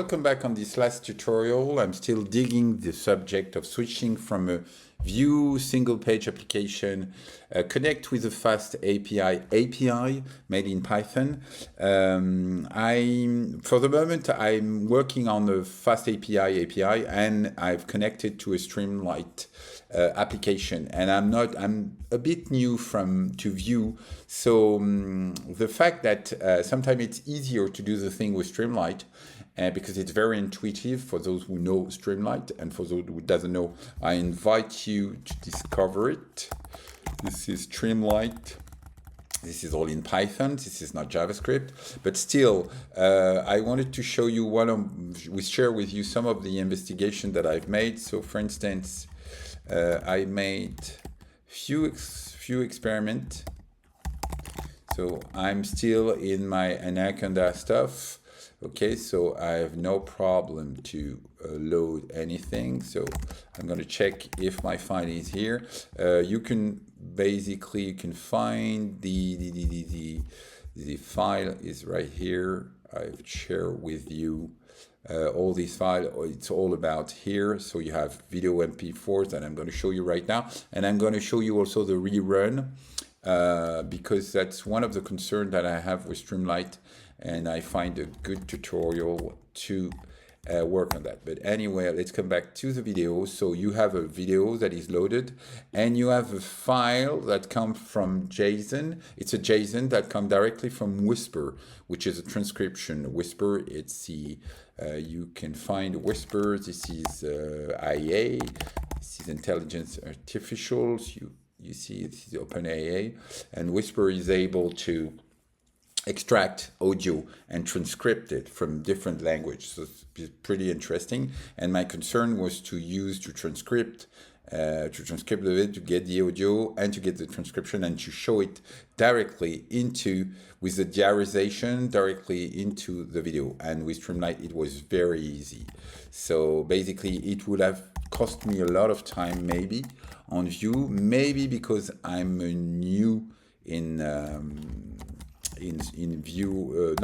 welcome back on this last tutorial. I'm still digging the subject of switching from a Vue single page application, connect with a FastAPI API made in Python. For the moment, I'm working on the FastAPI API and I've connected to a Streamlit application, and I'm a bit new to Vue, so the fact that sometimes it's easier to do the thing with Streamlit because it's very intuitive for those who know Streamlit, and for those who doesn't know, I invite you to discover it. This is Streamlit. This is all in Python. This is not JavaScript, but still, I wanted to show you share with you some of the investigation that I've made. So, for instance, I made few experiment. So I'm still in my Anaconda stuff. Okay, so I have no problem to load anything. So I'm going to check if my file is here. You can find the file is right here. I've shared with you all these files. It's all about here. So you have video MP4s that I'm going to show you right now, and I'm going to show you also the rerun because that's one of the concerns that I have with Streamlit, and I find a good tutorial to work on that. But anyway, let's come back to the video. So you have a video that is loaded, and you have a file that comes from JSON. It's a JSON that comes directly from Whisper, which is a transcription. Whisper, it's the you can find Whisper. This is IA. This is intelligence artificial. You see, this is OpenAI, and Whisper is able to extract audio and transcript it from different languages. So it's pretty interesting. And my concern was to transcript it, to get the audio and to get the transcription and to show it directly with the diarization directly into the video. And with Streamlit, it was very easy. So basically, it would have cost me a lot of time maybe on Vue, maybe because I'm new in Vue.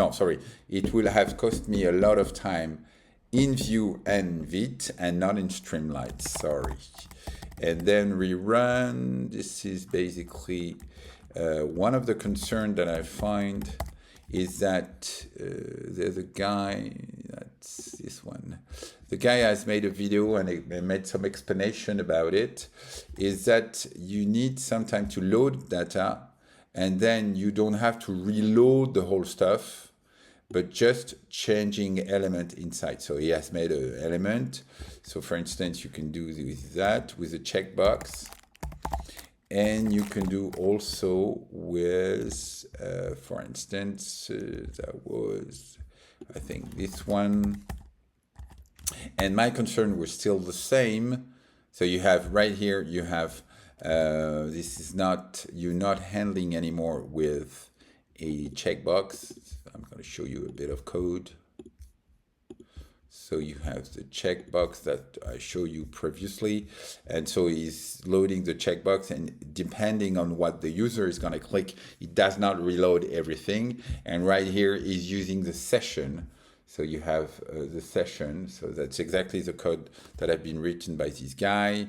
It will have cost me a lot of time in Vue and Vite and not in Streamlit, sorry. And then rerun. This is basically one of the concerns that I find is that there's a guy, that's this one. The guy has made a video and made some explanation about it, is that you need sometimes to load data, and then you don't have to reload the whole stuff, but just changing element inside. So he has made an element. So for instance, you can do with that with a checkbox. And you can do also with, for instance, that was, I think, this one. And my concern was still the same. So you have right here, you have, this is not, you're not handling anymore with a checkbox. I'm going to show you a bit of code. So you have the checkbox that I showed you previously. And so he's loading the checkbox, and depending on what the user is going to click, it does not reload everything. And right here is using the session. So you have the session. So that's exactly the code that have been written by this guy.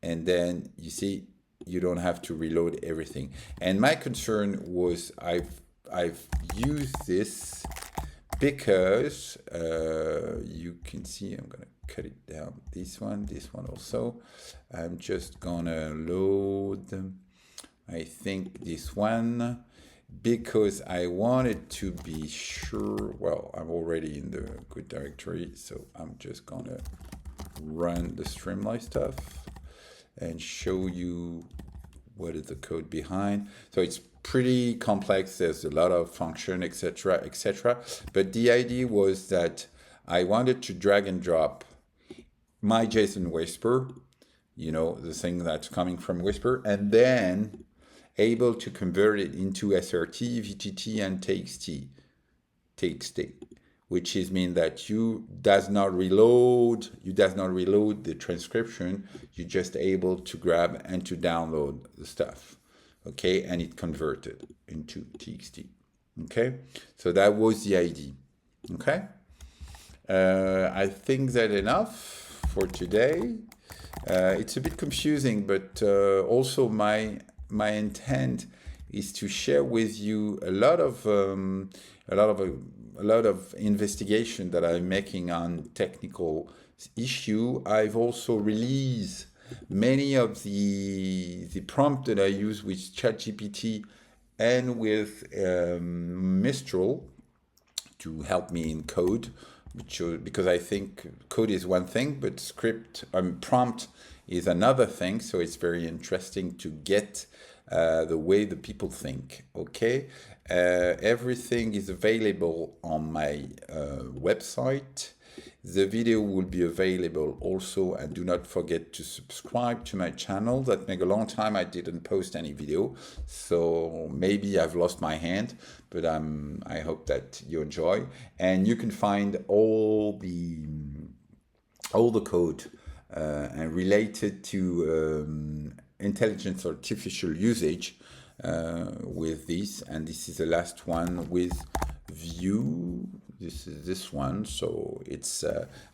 And then you see, you don't have to reload everything. And my concern was I've used this because you can see, I'm going to cut it down, this one also. I'm just going to load, I think, this one, because I wanted to be sure, well, I'm already in the good directory, so I'm just going to run the Streamlit stuff and show you what is the code behind. So it's pretty complex. There's a lot of function, etc., etc. But the idea was that I wanted to drag and drop my JSON Whisper, you know, the thing that's coming from Whisper, and then able to convert it into SRT, VTT, and TXT, which is mean that you does not reload the transcription. You're just able to grab and to download the stuff. Okay, and it converted into TXT. Okay, so that was the idea. Okay, I think that enough for today. It's a bit confusing, but also my intent is to share with you a lot of investigation that I'm making on technical issue. I've also released many of the prompt that I use with ChatGPT and with Mistral to help me in code, because I think code is one thing, but prompt is another thing. So it's very interesting to get the way the people think. Okay, everything is available on my website. The video will be available also, and do not forget to subscribe to my channel. That make a long time I didn't post any video, so maybe I've lost my hand, but I hope that you enjoy. And you can find all the code and related to intelligence artificial usage with this. And this is the last one with Vue. This is this one, so it's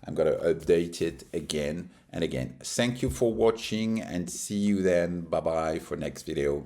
I'm gonna update it again and again. Thank you for watching, and see you then. Bye bye for next video.